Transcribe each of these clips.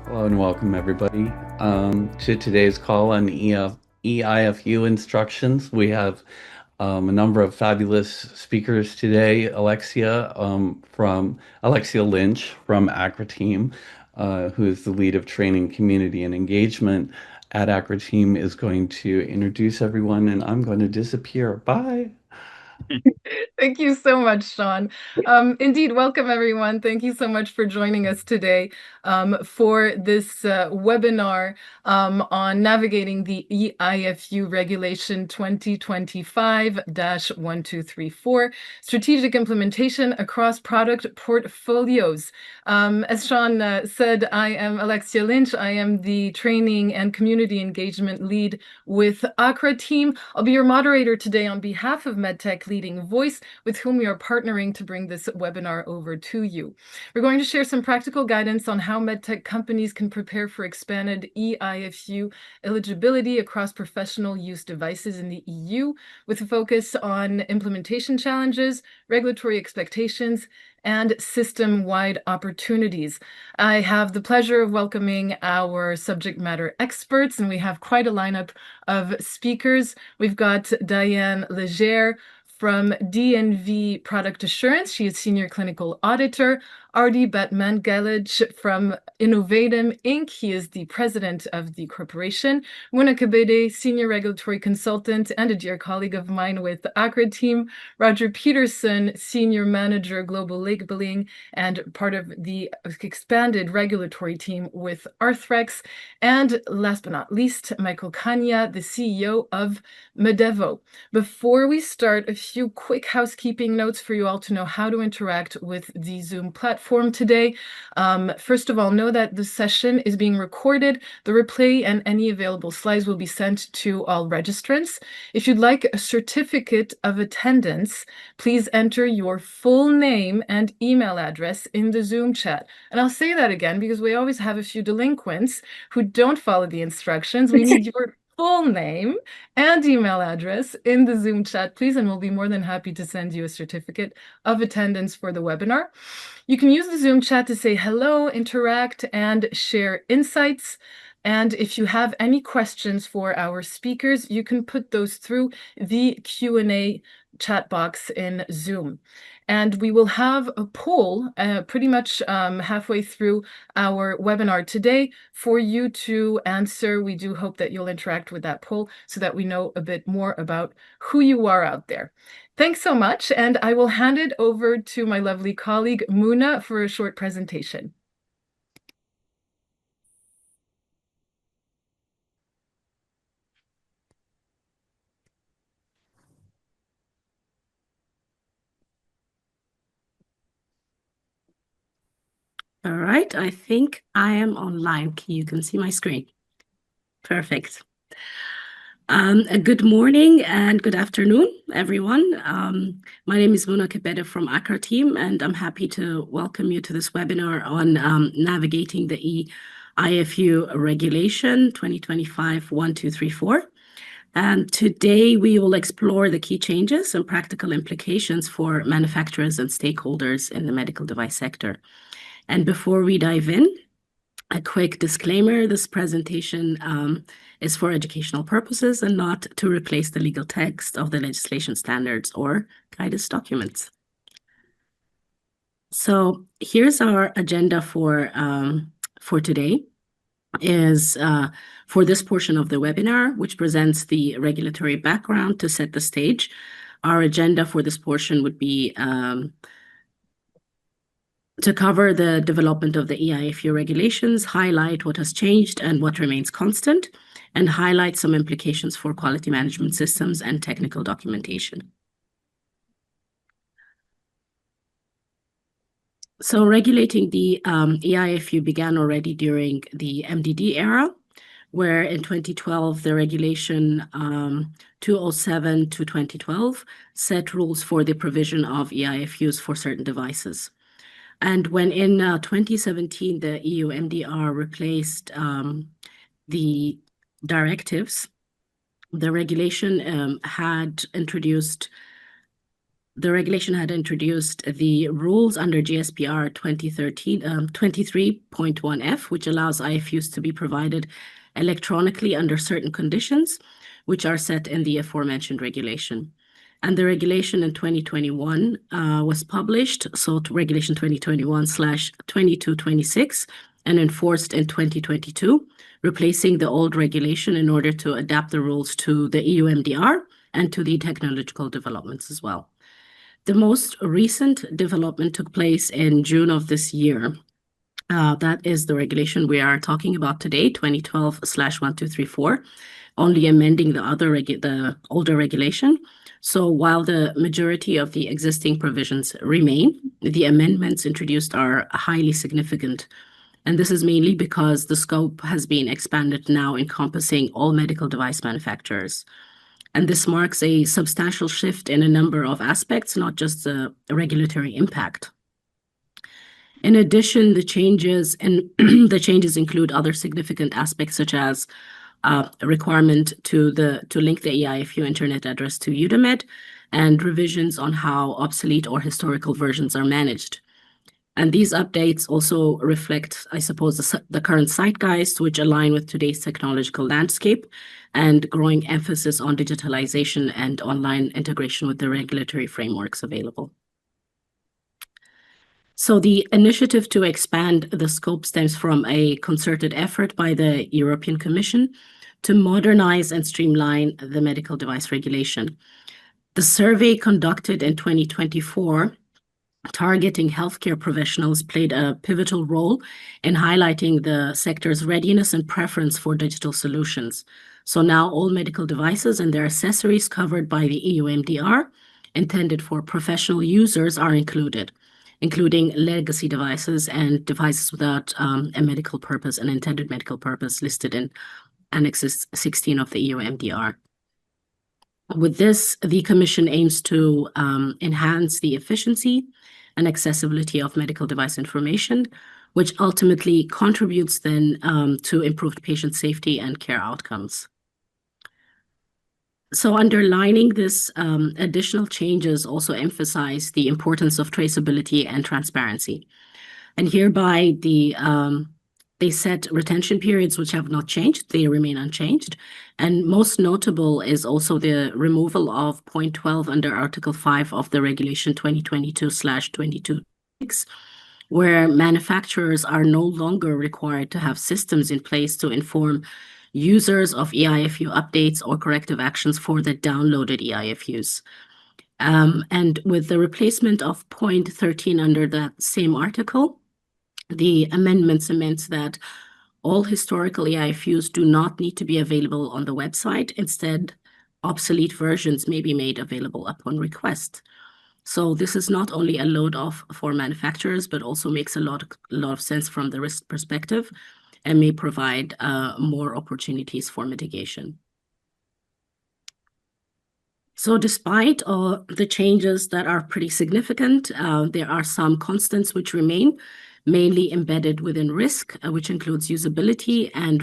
Hello and welcome everybody to today's call on eIFU instructions. We have a number of fabulous speakers today. Alexia Lynch from AKRA TEAM, who is the lead of training, community, and engagement at AKRA TEAM, is going to introduce everyone, and I'm going to disappear. Bye. Thank you so much, Sean. Indeed, welcome everyone. Thank you so much for joining us today for this webinar on navigating the eIFU Regulation 2025-1234, Strategic Implementation Across Product Portfolios. As Sean said, I am Alexia Lynch. I am the Training and Community Engagement Lead with AKRA TEAM. I'll be your moderator today on behalf of MedTech Leading Voice, with whom we are partnering to bring this webinar over to you. We're going to share some practical guidance on how MedTech companies can prepare for expanded eIFU eligibility across professional use devices in the EU, with a focus on implementation challenges, regulatory expectations, and system-wide opportunities. I have the pleasure of welcoming our subject matter experts, and we have quite a lineup of speakers. We've got Diane Legere from DNV Product Assurance. She is Senior Clinical Auditor. Ardi Batman-Galage from Innovatum Inc. He is the president of the corporation. Muna Kabede, Senior Regulatory Consultant and a dear colleague of mine with the AKRA team. Roger Peterson, Senior Manager, Global Labeling, and part of the expanded regulatory team with Arthrex. And last but not least, Michael Kanya, the CEO of Medevo. Before we start, a few quick housekeeping notes for you all to know how to interact with the Zoom platform today. First of all, know that the session is being recorded. The replay and any available slides will be sent to all registrants. If you'd like a certificate of attendance, please enter your full name and email address in the Zoom chat. And I'll say that again because we always have a few delinquents who don't follow the instructions. We need your full name and email address in the Zoom chat, please, and we'll be more than happy to send you a certificate of attendance for the webinar. You can use the Zoom chat to say hello, interact, and share insights. And if you have any questions for our speakers, you can put those through the Q&A chat box in Zoom. And we will have a poll pretty much halfway through our webinar today for you to answer. We do hope that you'll interact with that poll so that we know a bit more about who you are out there. Thanks so much, and I will hand it over to my lovely colleague, Muna, for a short presentation. All right, I think I am online. You can see my screen. Perfect. Good morning and good afternoon, everyone. My name is Muna Kabede from AKRA TEAM, and I'm happy to welcome you to this webinar on navigating the eIFU Regulation 2025-1234. And today we will explore the key changes and practical implications for manufacturers and stakeholders in the medical device sector. And before we dive in, a quick disclaimer: this presentation is for educational purposes and not to replace the legal text of the legislation standards or guidance documents. So here's our agenda for today. Is for this portion of the webinar, which presents the regulatory background to set the stage. Our agenda for this portion would be to cover the development of the eIFU regulations, highlight what has changed and what remains constant, and highlight some implications for quality management systems and technical documentation. So regulating the eIFU began already during the MDD era, where in 2012, the regulation 207 to 2012 set rules for the provision of eIFUs for certain devices. And when in 2017, the EU MDR replaced the directives, the regulation had introduced the regulation had introduced the rules under GSPR 2013, 23.1F, which allows eIFUs to be provided electronically under certain conditions, which are set in the aforementioned regulation. And the regulation in 2021 was published, so regulation 2021/2226, and enforced in 2022, replacing the old regulation in order to adapt the rules to the EU MDR and to the technological developments as well. The most recent development took place in June of this year. That is the regulation we are talking about today, 2012/1234, only amending the older regulation. So while the majority of the existing provisions remain, the amendments introduced are highly significant. And this is mainly because the scope has been expanded now, encompassing all medical device manufacturers. And this marks a substantial shift in a number of aspects, not just the regulatory impact. In addition, the changes include other significant aspects, such as a requirement to link the eIFU internet address to UDAMED, and revisions on how obsolete or historical versions are managed. And these updates also reflect, I suppose, the current zeitgeist, which align with today's technological landscape and growing emphasis on digitalization and online integration with the regulatory frameworks available. So the initiative to expand the scope stems from a concerted effort by the European Commission to modernize and streamline the medical device regulation. The survey conducted in 2024 targeting healthcare professionals played a pivotal role in highlighting the sector's readiness and preference for digital solutions. So now all medical devices and their accessories covered by the EU MDR intended for professional users are included, including legacy devices and devices without a medical purpose, an intended medical purpose, listed in Annex 16 of the EU MDR. With this, the Commission aims to enhance the efficiency and accessibility of medical device information, which ultimately contributes then to improved patient safety and care outcomes. So underlining this, additional changes also emphasize the importance of traceability and transparency. And hereby they set retention periods which have not changed, they remain unchanged. And most notable is also the removal of point 12 under Article 5 of the Regulation 2022/2226, where manufacturers are no longer required to have systems in place to inform users of eIFU updates or corrective actions for the downloaded eIFUs. And with the replacement of point 13 under that same article, the amendment cements that all historical eIFUs do not need to be available on the website. Instead, obsolete versions may be made available upon request. So this is not only a load off for manufacturers, but also makes a lot of sense from the risk perspective and may provide more opportunities for mitigation. So despite the changes that are pretty significant, there are some constants which remain, mainly embedded within risk, which includes usability and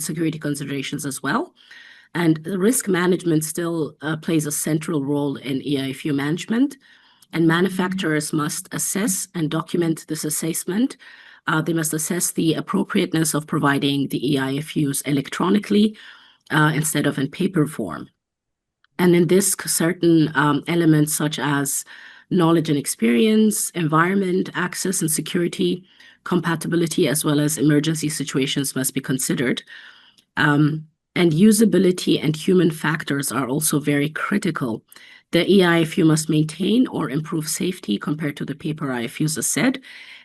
security considerations as well. And the risk management still plays a central role in eIFU management, and manufacturers must assess and document this assessment. They must assess the appropriateness of providing the eIFUs electronically instead of in paper form. And in this, certain elements such as knowledge and experience, environment, access and security, compatibility, as well as emergency situations must be considered. And usability and human factors are also very critical. The eIFU must maintain or improve safety compared to the paper eIFUs, as said,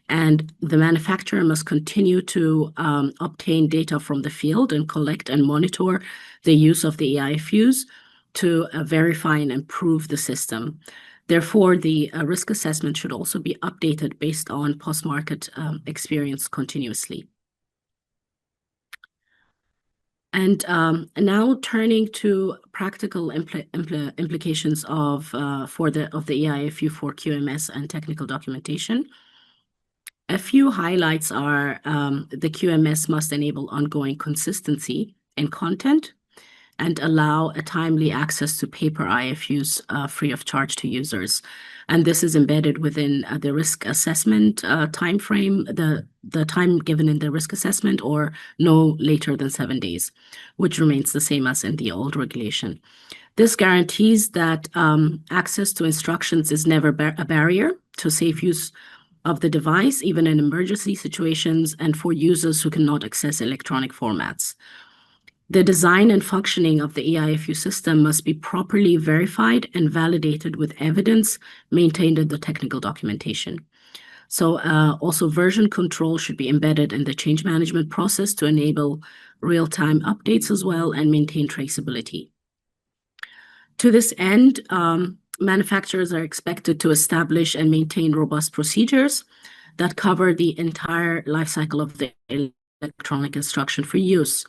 and the manufacturer must continue to obtain data from the field and collect and monitor the use of the eIFUs to verify and improve the system. Therefore, the risk assessment should also be updated based on post-market experience continuously. And now turning to practical implications of the eIFU for QMS and technical documentation. A few highlights are the QMS must enable ongoing consistency in content, and allow a timely access to paper eIFUs free of charge to users. And this is embedded within the risk assessment time frame, the time given in the risk assessment, or no later than 7 days, which remains the same as in the old regulation. This guarantees that access to instructions is never a barrier to safe use of the device, even in emergency situations and for users who cannot access electronic formats. The design and functioning of the eIFU system must be properly verified and validated with evidence maintained in the technical documentation. So also version control should be embedded in the change management process to enable real-time updates as well and maintain traceability. To this end, manufacturers are expected to establish and maintain robust procedures that cover the entire life cycle of the electronic instruction for use.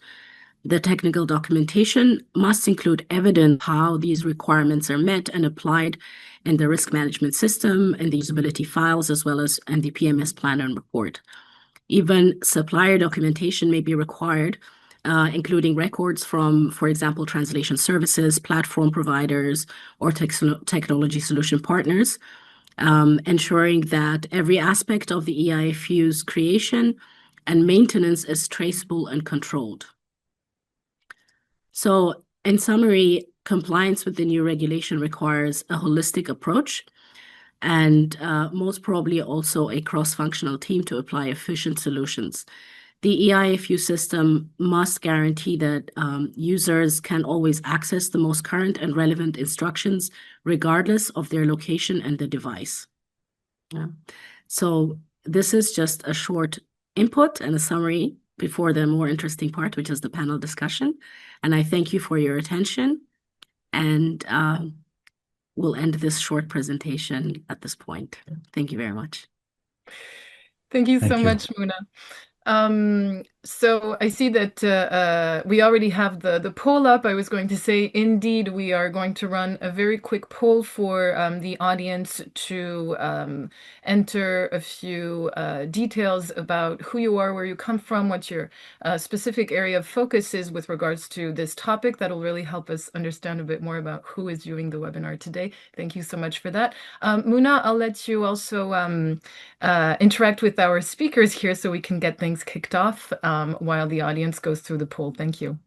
The technical documentation must include evidence how these requirements are met and applied in the risk management system and the usability files, as well as in the PMS plan and report. Even supplier documentation may be required, including records from, for example, translation services, platform providers, or technology solution partners, ensuring that every aspect of the eIFU's creation and maintenance is traceable and controlled. So, in summary, compliance with the new regulation requires a holistic approach and most probably also a cross-functional team to apply efficient solutions. The eIFU system must guarantee that users can always access the most current and relevant instructions, regardless of their location and the device. Yeah. So this is just a short input and a summary before the more interesting part, which is the panel discussion. And I thank you for your attention. And we'll end this short presentation at this point. Thank you very much. Thank you Thank so you. much, Muna. So I see that we already have the poll up. I was going to say, indeed, we are going to run a very quick poll for the audience to enter a few details about who you are, where you come from, what your specific area of focus is with regards to this topic. That'll really help us understand a bit more about who is viewing the webinar today. Thank you so much for that. Muna, I'll let you also interact with our speakers here so we can get things kicked off while the audience goes through the poll. Thank you.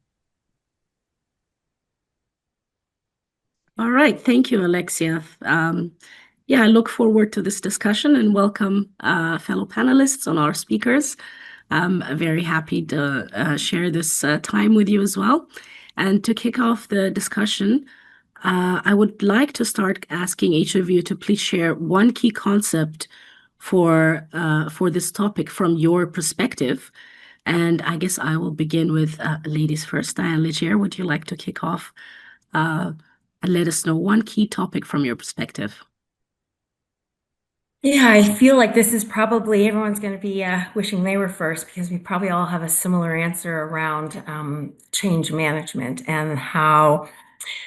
All right. Thank you, Alexia. Yeah, I look forward to this discussion and welcome fellow panelists and our speakers. I'm very happy to share this time with you as well. And to kick off the discussion, I would like to start asking each of you to please share one key concept for this topic from your perspective. And I guess I will begin with ladies first. Diane Leger, would you like to kick off and let us know one key topic from your perspective? Yeah, I feel like this is probably everyone's going to be wishing they were first, because we probably all have a similar answer around change management and how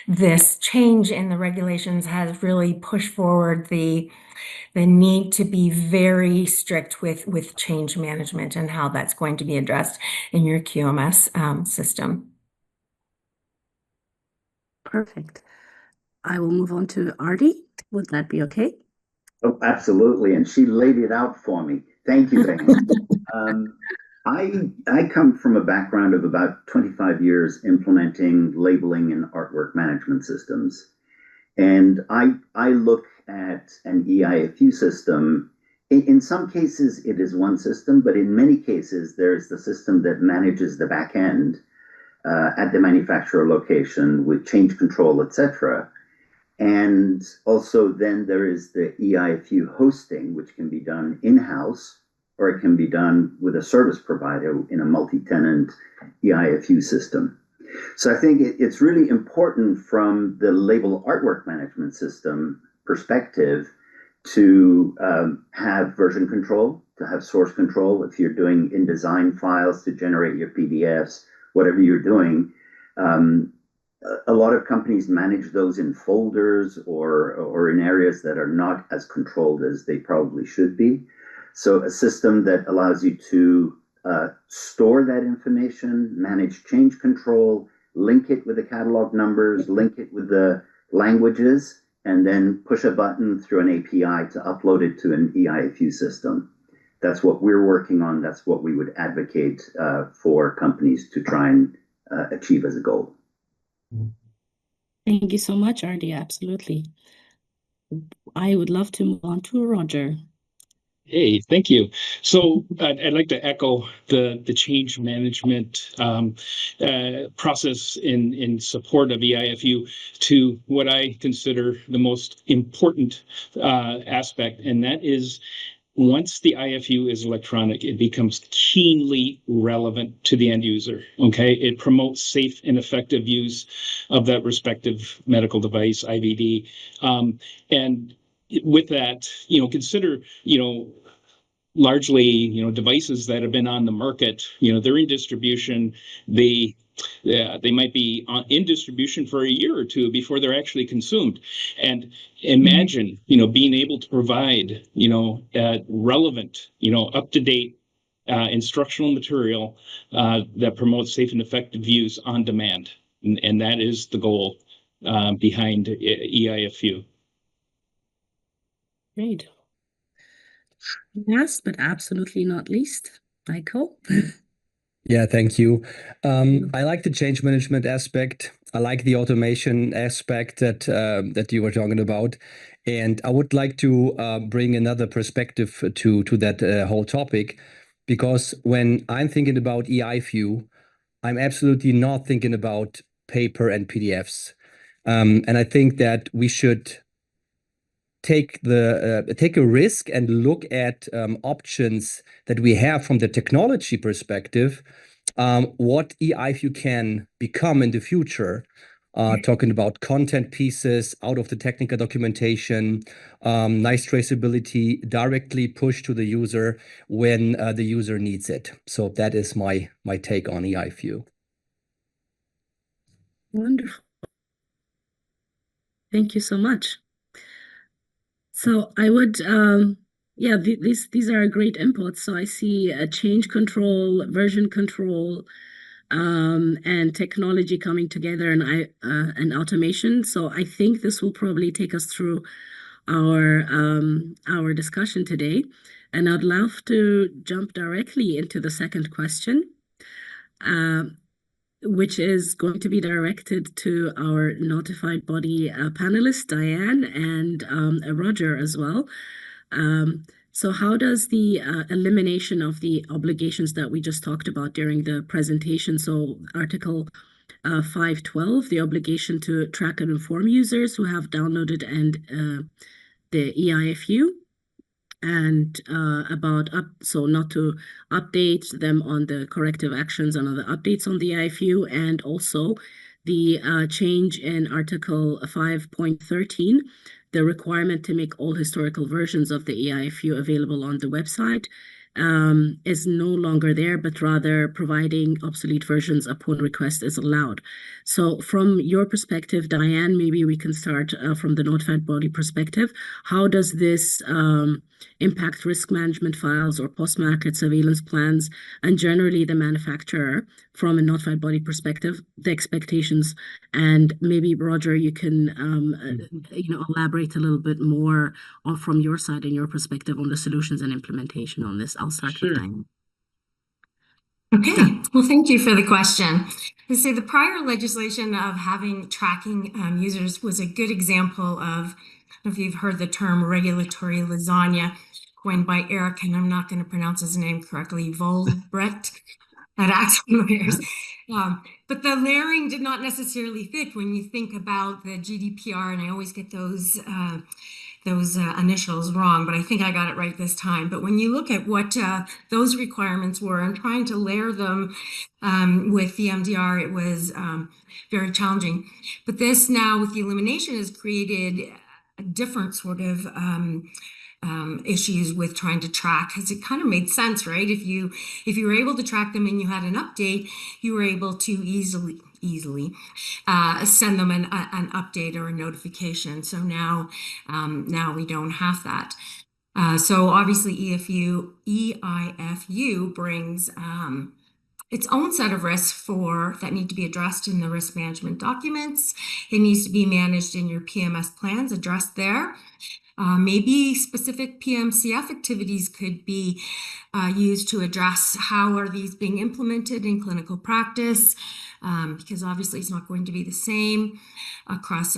this change in the regulations has really pushed forward the need to be very strict with change management and how that's going to be addressed in your QMS system. Perfect. I will move on to Artie. Would that be okay? Oh, absolutely. And she laid it out for me. Thank you, Diane. I come from a background of about 25 years implementing labeling and artwork management systems. And I look at an eIFU system. In some cases, it is one system, but in many cases, there's the system that manages the back end at the manufacturer location with change control, etc. And also then there is the eIFU hosting, which can be done in-house, or it can be done with a service provider in a multi-tenant eIFU system. So I think it's really important from the label artwork management system perspective to have version control, to have source control. If you're doing InDesign files to generate your PDFs, whatever you're doing, a lot of companies manage those in folders or in areas that are not as controlled as they probably should be. So a system that allows you to store that information, manage change control, link it with the catalog numbers, link it with the languages, and then push a button through an API to upload it to an eIFU system. That's what we're working on. That's what we would advocate for companies to try and achieve as a goal. Thank you so much, Artie. Absolutely. I would love to move on to Roger. Hey, thank you. So I'd like to echo the change management process in support of eIFU to what I consider the most important aspect, and that is once the IFU is electronic, it becomes keenly relevant to the end user. Okay, it promotes safe and effective use of that respective medical device, IVD, and with that, consider, largely, devices that have been on the market, they're in distribution. They might be in distribution for a year or two before they're actually consumed. And imagine, being able to provide, relevant, up-to-date instructional material that promotes safe and effective use on demand. And that is the goal behind eIFU. Great. Last but absolutely not least, Michael. Yeah, thank you. I like the change management aspect. I like the automation aspect that you were talking about, and I would like to bring another perspective to that whole topic, because when I'm thinking about eIFU, I'm absolutely not thinking about paper and PDFs, and I think that we should take a risk and look at options that we have from the technology perspective, what eIFU can become in the future. Talking about content pieces out of the technical documentation, nice traceability, directly pushed to the user when the user needs it. So that is my take on eIFU. Wonderful. Thank you so much. So I would, these are great inputs. So I see a change control, version control, and technology coming together, and automation. So I think this will probably take us through our discussion today. And I'd love to jump directly into the second question, which is going to be directed to our notified body panelists, Diane and Roger as well. So how does the elimination of the obligations that we just talked about during the presentation, so Article 512, the obligation to track and inform users who have downloaded the eIFU, and so not to update them on the corrective actions and other updates on the eIFU, and also the change in Article 5.13, the requirement to make all historical versions of the eIFU available on the website is no longer there, but rather providing obsolete versions upon request is allowed. So from your perspective, Diane, maybe we can start from the notified body perspective. How does this impact risk management files or post-market surveillance plans, and generally the manufacturer from a notified body perspective, the expectations? And maybe Roger, you can elaborate a little bit more from your side and your perspective on the solutions and implementation on this. I'll start with Diane. Okay, well, thank you for the question. I say the prior legislation of having tracking users was a good example of, I don't know if you've heard the term regulatory lasagna, coined by Eric, and I'm not going to pronounce his name correctly, Volbrecht at Axel Layers. But the layering did not necessarily fit when you think about the GDPR, and I always get those initials wrong, but I think I got it right this time. But when you look at what those requirements were and trying to layer them with the MDR, it was very challenging. But this now with the elimination has created a different sort of issues with trying to track, because it kind of made sense, right? If you were able to track them and you had an update, you were able to easily send them an update or a notification. So now we don't have that. So obviously eIFU brings its own set of risks that need to be addressed in the risk management documents. It needs to be managed in your PMS plans, addressed there. Maybe specific PMCF activities could be used to address how are these being implemented in clinical practice, because obviously it's not going to be the same across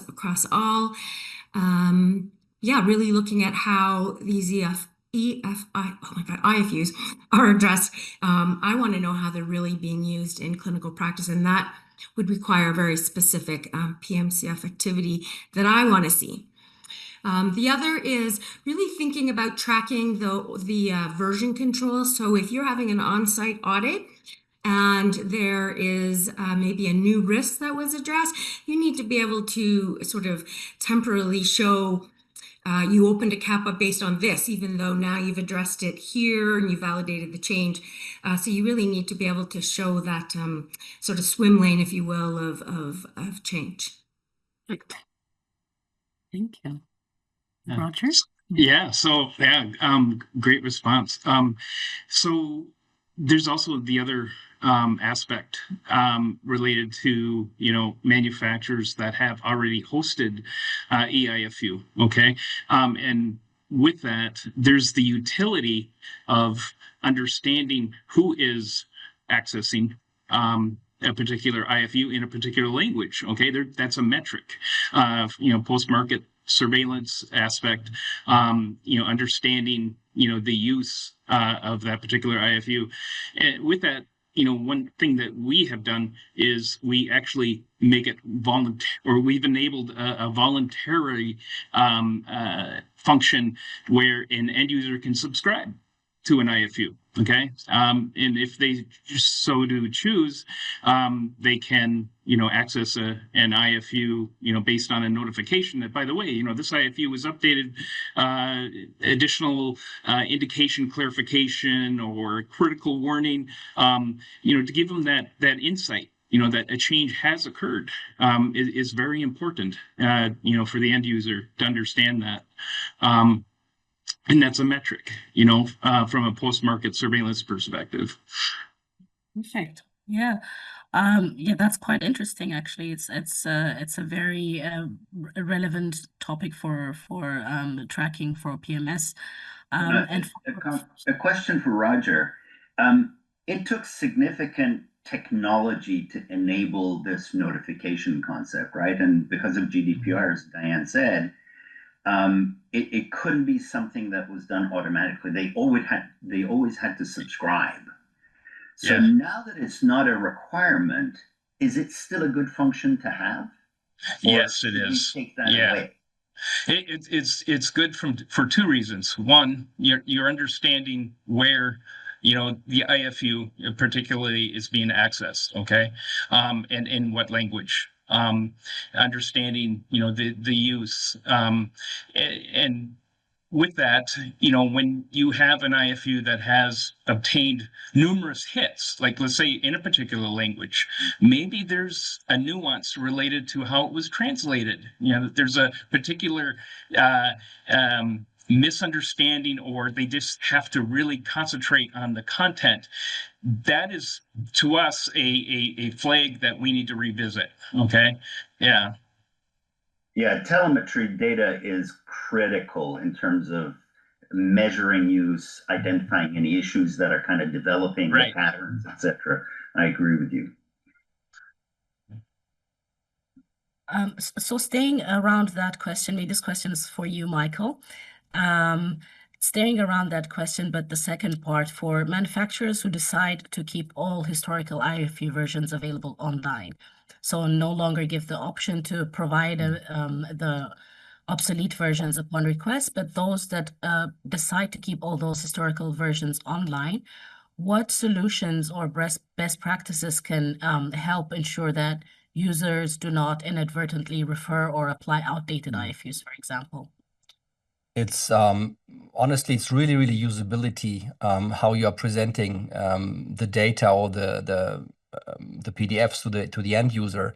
all. Yeah, really looking at how these eIFUs are addressed. I want to know how they're really being used in clinical practice, and that would require a very specific PMCF activity that I want to see. The other is really thinking about tracking the version control. So if you're having an on-site audit and there is maybe a new risk that was addressed, you need to be able to sort of temporarily show you opened a CAPA based on this, even though now you've addressed it here and you validated the change. So you really need to be able to show that sort of swim lane, if you will, of change. Thank you. Roger? Great response. So there's also the other aspect related to, manufacturers that have already hosted eIFU, okay? And with that, there's the utility of understanding who is accessing a particular IFU in a particular language, okay? That's a metric, post-market surveillance aspect, understanding, the use of that particular IFU. And with that, one thing that we have done is we actually make it voluntary, or we've enabled a voluntary function where an end user can subscribe to an IFU. Okay. And if they so do choose, they can, access an IFU, based on a notification that, by the way, this IFU was updated, additional indication clarification or critical warning, to give them that insight, that a change has occurred, is very important, for the end user to understand that. And that's a metric, from a post-market surveillance perspective. Perfect. Yeah. That's quite interesting. Actually, it's a very relevant topic for tracking for PMS. A question for Roger. It took significant technology to enable this notification concept, right? And because of GDPR, as Diane said, it couldn't be something that was done automatically. They always had to subscribe. So now that it's not a requirement, is it still a good function to have? Yes, it is. Take that away? It's good for two reasons. One, you're understanding where the IFU particularly is being accessed, okay, and in what language. Understanding, the use, and with that, when you have an IFU that has obtained numerous hits, like let's say in a particular language, maybe there's a nuance related to how it was translated. There's a particular misunderstanding, or they just have to really concentrate on the content. That is, to us, a flag that we need to revisit. Okay. Yeah, telemetry data is critical in terms of measuring use, identifying any issues that are kind of developing, the patterns, etc. I agree with you. So staying around that question, maybe this question is for you, Michael. Staying around that question, but the second part, for manufacturers who decide to keep all historical IFU versions available online, so no longer give the option to provide the obsolete versions upon request, but those that decide to keep all those historical versions online, what solutions or best practices can help ensure that users do not inadvertently refer or apply outdated IFUs, for example? It's honestly, it's really usability, how you are presenting the data or the PDFs to the end user.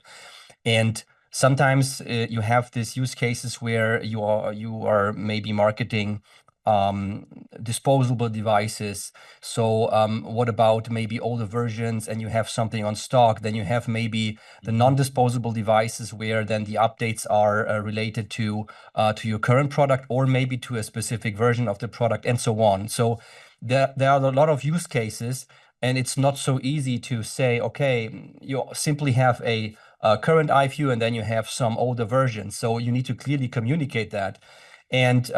And sometimes you have these use cases where you are maybe marketing disposable devices. So what about maybe older versions and you have something on stock? Then you have maybe the non-disposable devices where then the updates are related to your current product or maybe to a specific version of the product and so on. So there are a lot of use cases, and it's not so easy to say, okay, you simply have a current eIFU and then you have some older versions. So you need to clearly communicate that. And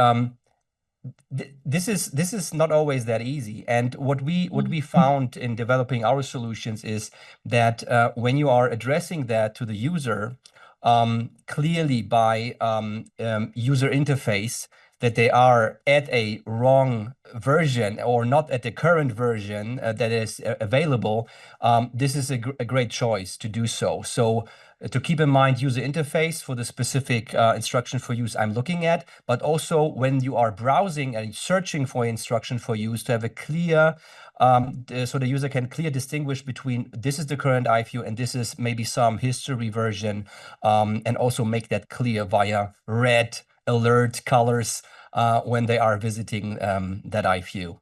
this is not always that easy. And what we found in developing our solutions is that when you are addressing that to the user clearly by user interface, that they are at a wrong version or not at the current version that is available, this is a great choice to do so. So to keep in mind user interface for the specific instruction for use I'm looking at, but also when you are browsing and searching for instruction for use, to have a clear, so the user can clearly distinguish between this is the current eIFU and this is maybe some history version, and also make that clear via red alert colors when they are visiting that eIFU.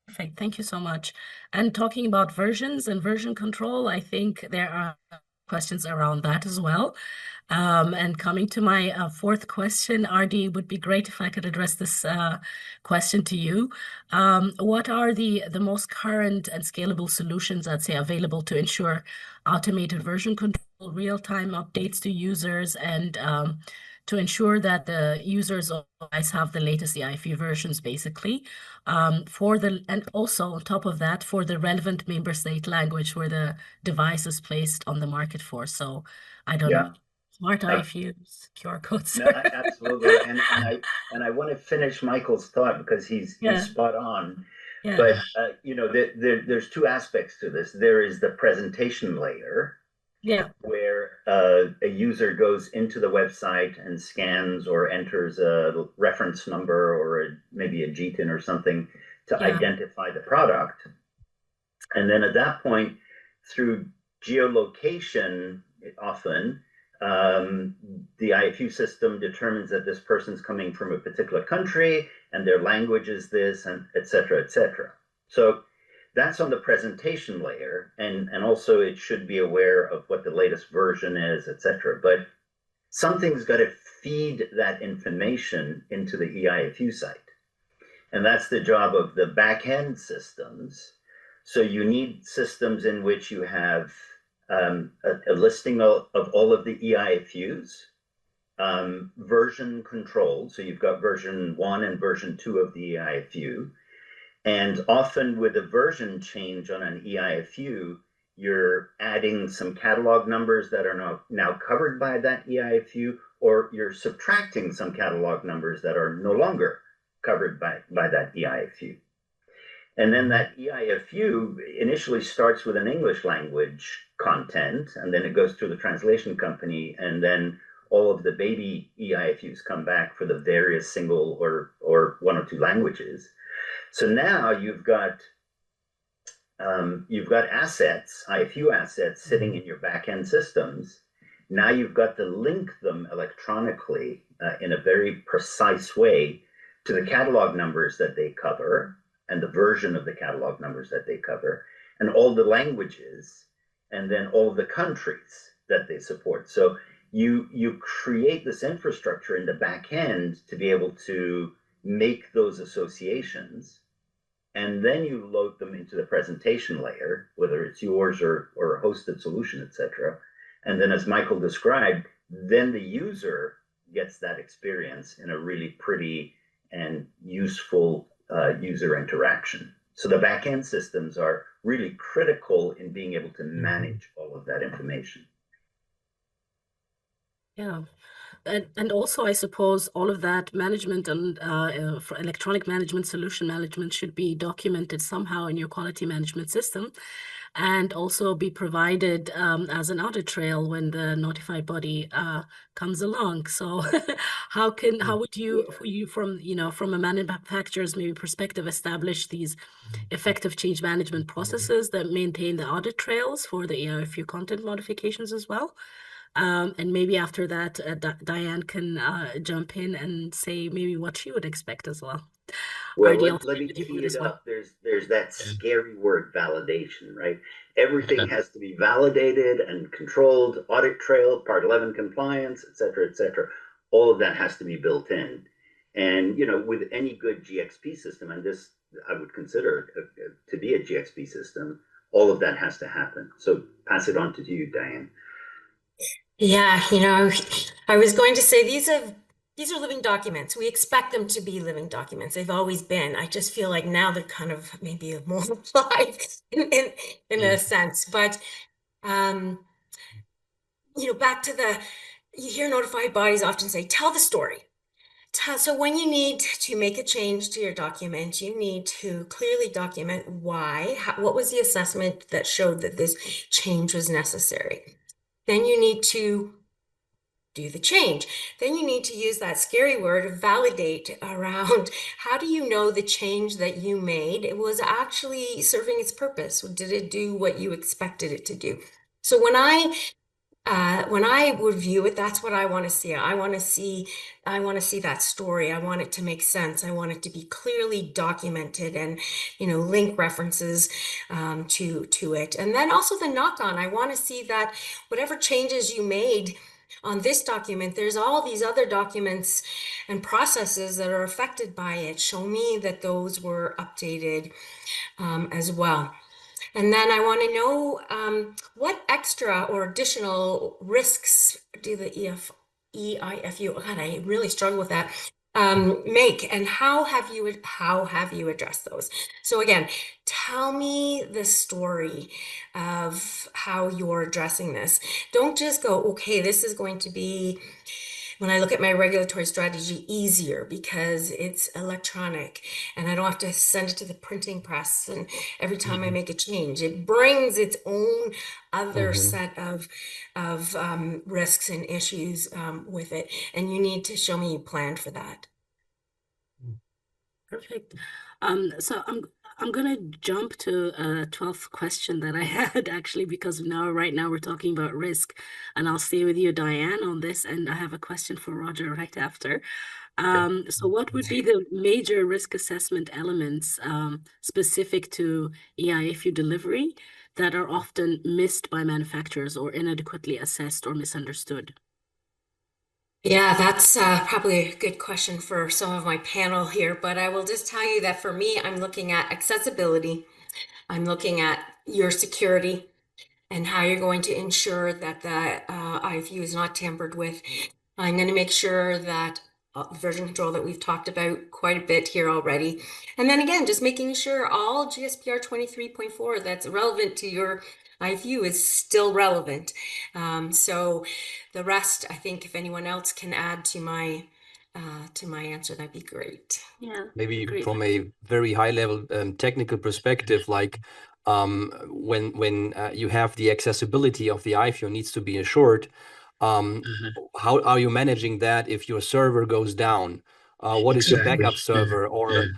Perfect. Thank you so much. And talking about versions and version control, I think there are questions around that as well. And coming to my fourth question, RD, would be great if I could address this question to you. What are the most current and scalable solutions, I'd say, available to ensure automated version control, real-time updates to users, and to ensure that the users always have the latest eIFU versions, basically, and also on top of that, for the relevant member state language where the device is placed on the market for. So I don't know, smart eIFUs, QR codes. No, absolutely. And I want to finish Michael's thought because he's spot on. Yeah. But there's two aspects to this. There is the presentation layer, where a user goes into the website and scans or enters a reference number or maybe a GTIN or something to identify the product. And then at that point, through geolocation, often, the eIFU system determines that this person's coming from a particular country and their language is this, and et cetera, et cetera. So that's on the presentation layer, and also it should be aware of what the latest version is, et cetera. But something's got to feed that information into the eIFU site. And that's the job of the back-end systems. So you need systems in which you have a listing of all of the eIFUs, version control. So you've got version 1 and version 2 of the eIFU. And often with a version change on an eIFU, you're adding some catalog numbers that are now covered by that eIFU, or you're subtracting some catalog numbers that are no longer covered by that eIFU. And then that eIFU initially starts with an English language content, and then it goes through the translation company, and then all of the baby eIFUs come back for the various single or 1 or 2 languages. So now you've got assets, eIFU assets, sitting in your back-end systems. Now you've got to link them electronically in a very precise way to the catalog numbers that they cover, and the version of the catalog numbers that they cover, and all the languages, and then all of the countries that they support. So you create this infrastructure in the back end to be able to make those associations, and then you load them into the presentation layer, whether it's yours or a hosted solution, et cetera. And then, as Michael described, then the user gets that experience in a really pretty and useful user interaction. So the back-end systems are really critical in being able to manage all of that information. Yeah. And also, I suppose all of that management and for electronic management, solution management should be documented somehow in your quality management system, and also be provided as an audit trail when the notified body comes along. So how would you from a manufacturer's maybe perspective, establish these effective change management processes that maintain the audit trails for the eIFU content modifications as well? And maybe after that, Diane can jump in and say maybe what she would expect as well. Well, Or the let me alternative tee route it as well. up. There's that scary word validation, right? Everything has to be validated and controlled, audit trail, Part 11 compliance, et cetera, et cetera. All of that has to be built in. And, you know, with any good GXP system, and this I would consider to be a GXP system, all of that has to happen. So pass it on to you, Diane. Yeah, you know, I was going to say these are living documents. We expect them to be living documents. They've always been. I just feel like now they're kind of maybe multiplied in a sense. But you know, back to you hear notified bodies often say, tell the story. So when you need to make a change to your document, you need to clearly document why, what was the assessment that showed that this change was necessary. Then you need to do the change. Then you need to use that scary word, validate, around how do you know the change that you made it was actually serving its purpose? Did it do what you expected it to do? So when I review it, that's what I want to see. I want to see that story. I want it to make sense. I want it to be clearly documented and, you know, link references to it. And then also the knock on. I want to see that whatever changes you made on this document, there's all these other documents and processes that are affected by it. Show me that those were updated as well. And then I want to know what extra or additional risks do the eIFU, God, I really struggle with that, make, and how have you addressed those? So again, tell me the story of how you're addressing this. Don't just go, okay, this is going to be, when I look at my regulatory strategy, easier because it's electronic and I don't have to send it to the printing press. And every time I make a change, it brings its own other set of risks and issues with it. And you need to show me you planned for that. Perfect. So I'm gonna jump to a 12th question that I had actually, because right now we're talking about risk, and I'll stay with you, Diane, on this, and I have a question for Roger right after. So what would be the major risk assessment elements specific to eIFU delivery that are often missed by manufacturers or inadequately assessed or misunderstood? Yeah, that's probably a good question for some of my panel here, but I will just tell you that for me, I'm looking at accessibility. I'm looking at your security and how you're going to ensure that the IFU is not tampered with. I'm going to make sure that version control that we've talked about quite a bit here already. And then again, just making sure all GSPR 23.4 that's relevant to your IFU is still relevant. So the rest, I think if anyone else can add to my answer, that'd be great. Yeah, Maybe great. from a very high level technical perspective, like when you have the accessibility of the IFU needs to be assured, how are you managing that if your server goes down? What is your backup server? Or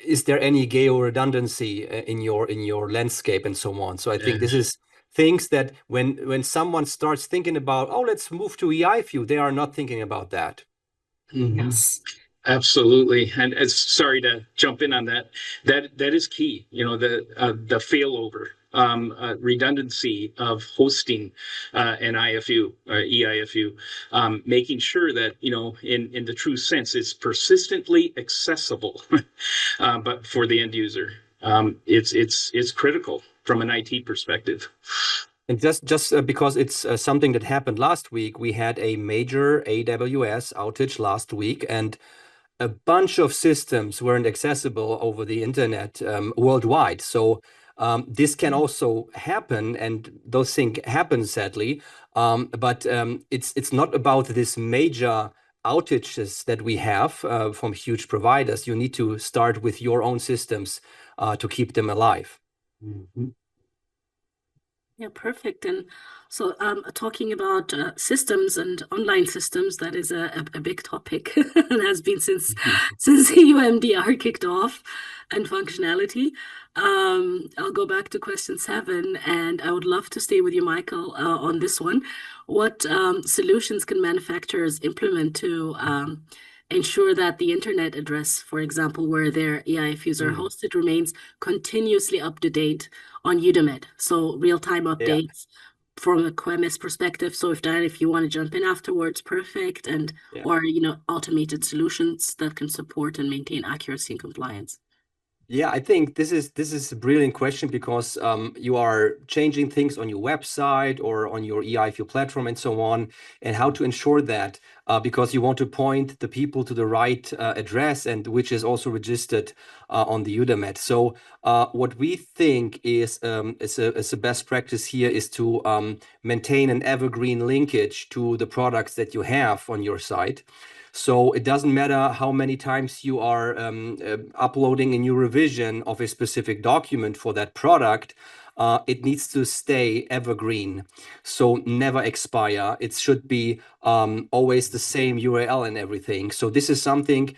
is there any geo redundancy in your landscape and so on? So I think this is things that when someone starts thinking about, oh, let's move to eIFU, they are not thinking about that. Yes. Absolutely. And sorry to jump in on that. That is key. You know, the failover, redundancy of hosting an IFU, eIFU, making sure that, you know, in the true sense, it's persistently accessible, but for the end user, it's critical from an IT perspective. And just because it's something that happened last week, we had a major AWS outage last week, and a bunch of systems weren't accessible over the internet worldwide. So this can also happen, and those things happen sadly. But it's not about this major outages that we have from huge providers. You need to start with your own systems to keep them alive. Yeah, perfect. And so talking about systems and online systems, that is a big topic and has been since the UMDR kicked off. and functionality. I'll go back to question 7, and I would love to stay with you, Michael, on this one. What solutions can manufacturers implement to ensure that the internet address, for example, where their eIFUs are hosted, remains continuously up to date on UDAMED? So real-time updates from a QMS perspective. So if you want to jump in afterwards, perfect. And or automated solutions that can support and maintain accuracy and compliance. Yeah, I think this is a brilliant question, because you are changing things on your website or on your eIFU platform and so on, and how to ensure that, because you want to point the people to the right address, and which is also registered on the UDAMED. So what we think is a best practice here is to maintain an evergreen linkage to the products that you have on your site. So it doesn't matter how many times you are uploading a new revision of a specific document for that product, it needs to stay evergreen, so never expire. It should be always the same URL and everything. So this is something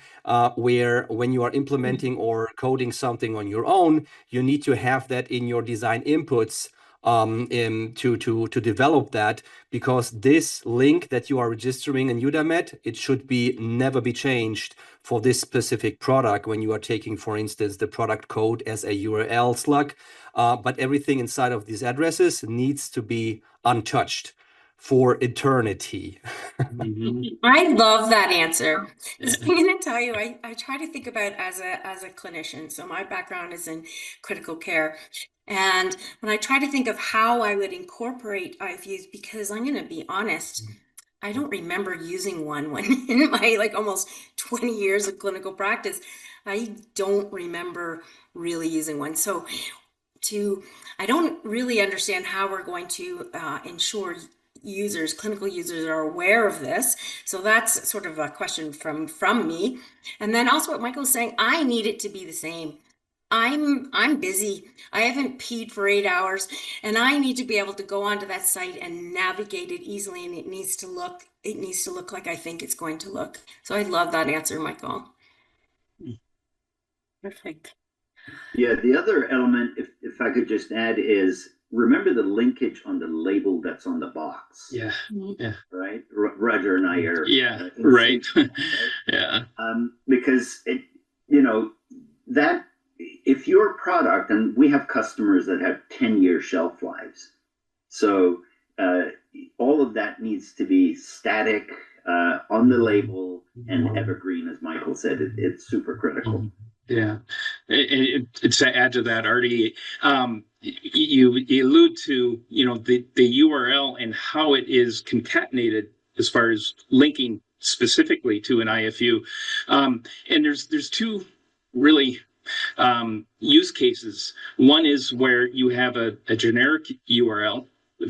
where when you are implementing or coding something on your own, you need to have that in your design inputs to develop that, because this link that you are registering in UDAMED, it should be never be changed for this specific product when you are taking, for instance, the product code as a URL slug, but everything inside of these addresses needs to be untouched for eternity. I love that answer. I'm going to tell you, I try to think about as a clinician. So my background is in critical care. And when I try to think of how I would incorporate eIFUs, because I'm going to be honest, I don't remember using one when in my almost 20 years of clinical practice. I don't remember really using one. So I don't really understand how we're going to ensure clinical users are aware of this. So that's sort of a question from me. And then also what Michael's saying, I need it to be the same. I'm busy. I haven't peed for 8 hours, and I need to be able to go onto that site and navigate it easily, and it needs to look like I think it's going to look. So I love that answer, Michael. Perfect. Yeah, the other element, if I could just add, is remember the linkage on the label that's on the box. Yeah. Right? Roger and I are. Right. Yeah. Because that, if your product, and we have customers that have 10-year shelf lives, so all of that needs to be static on the label and evergreen, as Michael said. It's super critical. Yeah, it's to add to that, Artie, you allude to the URL and how it is concatenated as far as linking specifically to an IFU, and there's two really use cases. One is where you have a generic URL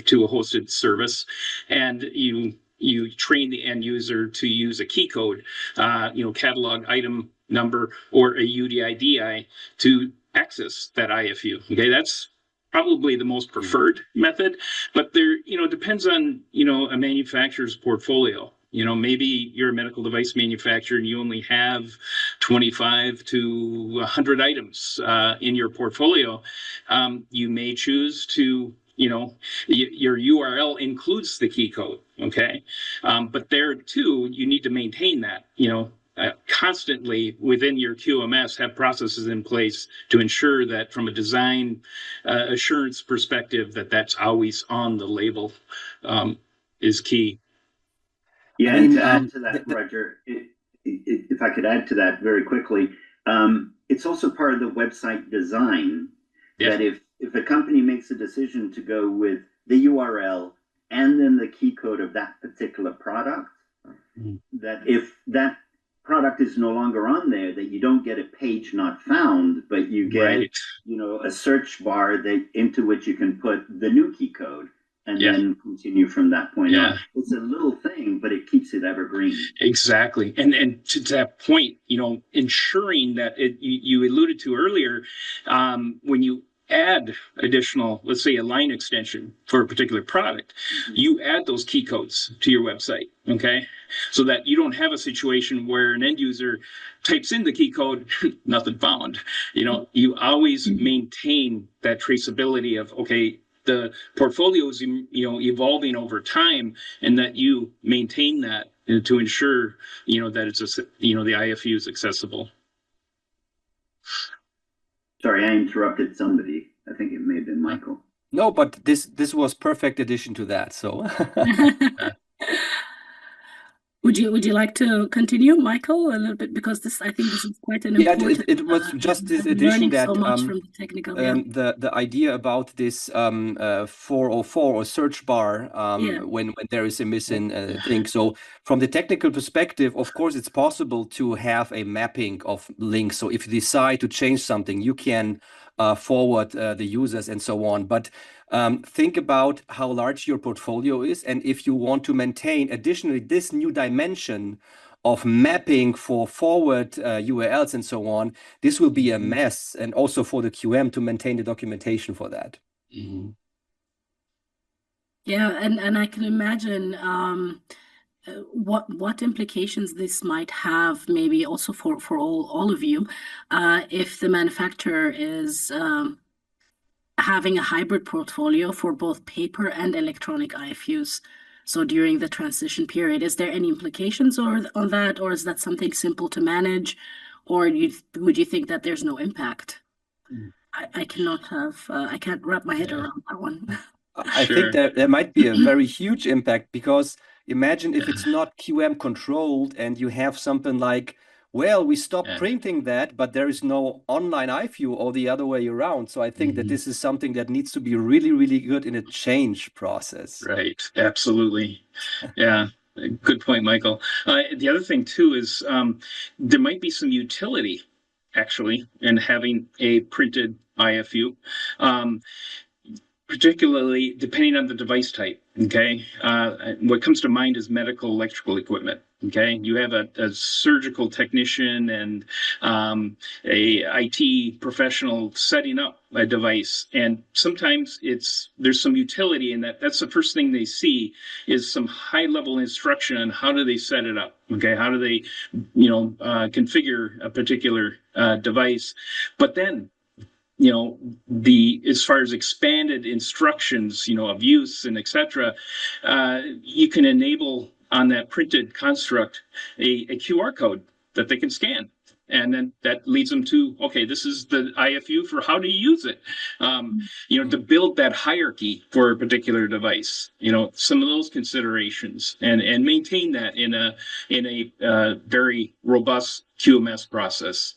to a hosted service, and you train the end user to use a key code, catalog item number or a UDI-DI to access that IFU. Okay, that's probably the most preferred method, but there, depends on, a manufacturer's portfolio. Maybe you're a medical device manufacturer and you only have 25 to 100 items in your portfolio. You may choose to, your URL includes the key code, okay? But there too, you need to maintain that, constantly within your QMS, have processes in place to ensure that from a design assurance perspective, that's always on the label is key. Yeah, and to add to that, Roger, if I could add to that very quickly, it's also part of the website design that if a company makes a decision to go with the URL and then the key code of that particular product, that if that product is no longer on there, that you don't get a page not found, but you get a search bar into which you can put the new key code and then continue from that point on. It's a little thing, but it keeps it evergreen. Exactly. And to that point, ensuring that you alluded to earlier, when you add additional, let's say a line extension for a particular product, you add those key codes to your website, okay? So that you don't have a situation where an end user types in the key code, nothing found. You always maintain that traceability of, okay, the portfolio is evolving over time, and that you maintain that to ensure that it's the eIFU is accessible. Sorry, I interrupted somebody. I think it may have been Michael. No, but this was perfect addition to that. So Would you like to continue, Michael, a little bit, because I think this is quite an important. It was just this I'm addition learning that so much from the technical. the idea about this 404 or search bar when there is a missing thing. So from the technical perspective, of course, it's possible to have a mapping of links. So if you decide to change something, you can forward the users and so on. But think about how large your portfolio is, and if you want to maintain additionally this new dimension of mapping for forward URLs and so on, this will be a mess, and also for the QM to maintain the documentation for that. Yeah, and I can imagine what implications this might have, maybe also for all of you, if the manufacturer is having a hybrid portfolio for both paper and electronic eIFUs. So during the transition period, is there any implications on that, or is that something simple to manage, or would you think that there's no impact? I can't wrap my head around that one. I think that there might be a very huge impact, because imagine if it's not QM controlled and you have something like, well, we stopped printing that, but there is no online eIFU, or the other way around. So I think that this is something that needs to be really, really good in a change process. Right. Absolutely. Yeah. Good point, Michael. The other thing too is there might be some utility actually in having a printed eIFU. Particularly depending on the device type, okay? What comes to mind is medical electrical equipment, okay? You have a surgical technician and a IT professional setting up a device, and sometimes there's some utility in that. That's the first thing they see, is some high-level instruction on how do they set it up, okay? How do they, configure a particular device? But then, as far as expanded instructions, of use and etc., you can enable on that printed construct a QR code that they can scan. And then that leads them to, okay, this is the eIFU for how to use it, to build that hierarchy for a particular device, some of those considerations, and maintain that in a very robust QMS process.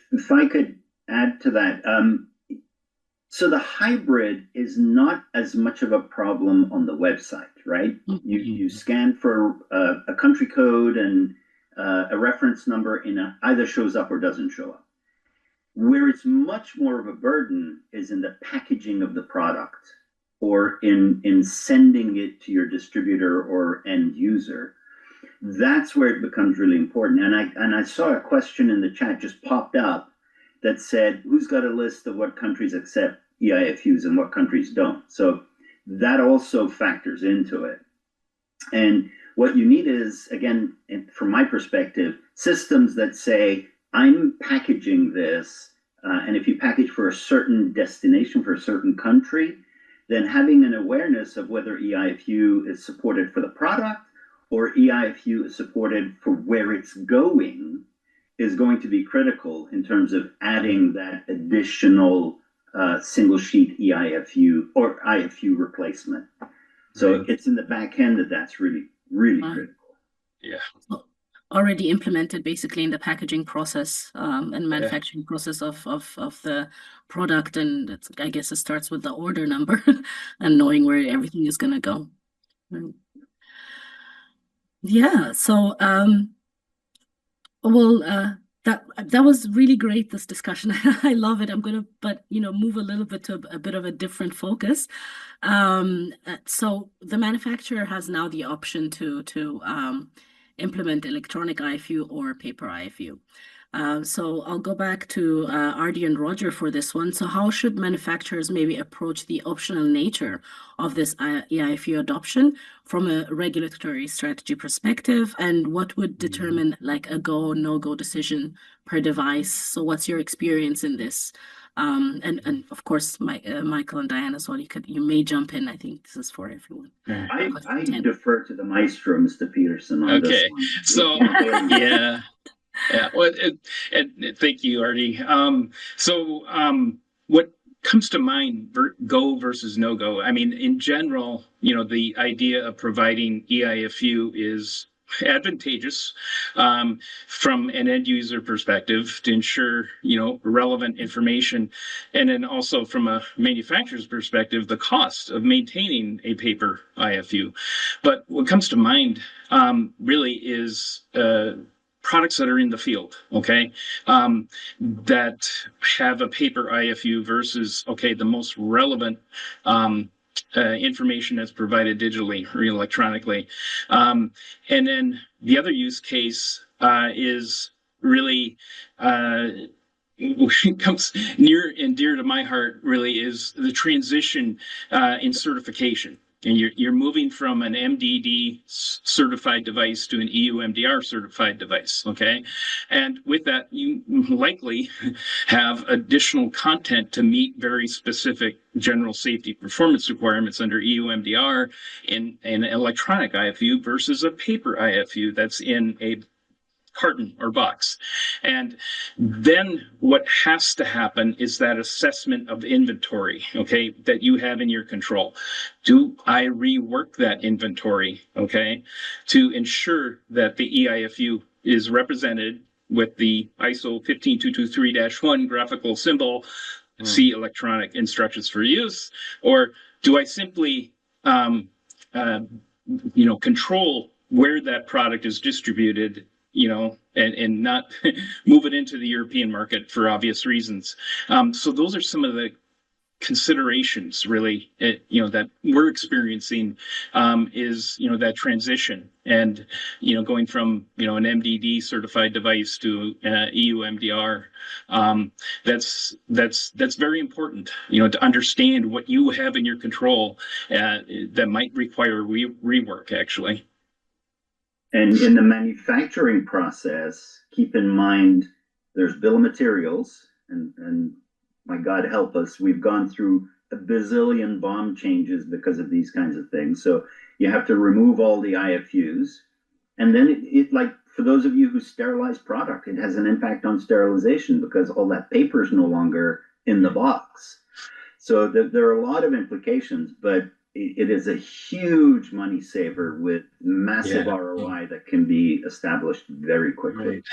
If I could add to that, so the hybrid is not as much of a problem on the website, right? You scan for a country code and a reference number either shows up or doesn't show up. Where it's much more of a burden is in the packaging of the product, or in sending it to your distributor or end user. That's where it becomes really important. And I saw a question in the chat just popped up that said, who's got a list of what countries accept eIFUs and what countries don't? So that also factors into it. And what you need is, again, from my perspective, systems that say, I'm packaging this, and if you package for a certain destination, for a certain country, then having an awareness of whether eIFU is supported for the product or eIFU is supported for where it's going is going to be critical in terms of adding that additional single sheet eIFU or eIFU replacement. So it's in the back end that's really, really critical. Yeah. Already implemented basically in the packaging process and manufacturing process of the product. And I guess it starts with the order number and knowing where everything is going to go. Yeah, so that was really great, this discussion. I love it. I'm gonna move a little bit to a bit of a different focus. So the manufacturer has now the option to implement electronic eIFU or paper eIFU. So I'll go back to Artie and Roger for this one. So how should manufacturers maybe approach the optional nature of this eIFU adoption from a regulatory strategy perspective? And what would determine like a go, no-go decision per device? So what's your experience in this? And of course, Michael and Diane as well, you may jump in. I think this is for everyone. I defer to the maestro, Mr. Peterson, on this one. So yeah. Yeah, well, and thank you, Artie. What comes to mind, go versus no go? I mean, in general, the idea of providing eIFU is advantageous from an end user perspective to ensure, relevant information. And then also from a manufacturer's perspective, the cost of maintaining a paper IFU. But what comes to mind really is products that are in the field, okay, that have a paper IFU versus, the most relevant information that's provided digitally or electronically. And then the other use case is really comes near and dear to my heart, really, is the transition in certification. And you're moving from an MDD certified device to an EUMDR certified device, okay? And with that, you likely have additional content to meet very specific general safety performance requirements under EUMDR in an electronic IFU versus a paper IFU that's in a carton or box. And then what has to happen is that assessment of inventory, okay, that you have in your control. Do I rework that inventory, okay, to ensure that the eIFU is represented with the ISO 15223-1 graphical symbol, see electronic instructions for use, or do I simply, control where that product is distributed, and not move it into the European market for obvious reasons. So those are some of the considerations really, that we're experiencing is, that transition and, going from, an MDD certified device to EU MDR. That's very important, to understand what you have in your control that might require rework actually. And in the manufacturing process, keep in mind there's bill of materials, and my God help us, we've gone through a bazillion BOM changes because of these kinds of things. So you have to remove all the IFUs. And then it like, for those of you who sterilize product, it has an impact on sterilization because all that paper is no longer in the box. So there are a lot of implications, but it is a huge money saver with massive ROI that can be established very quickly. Right.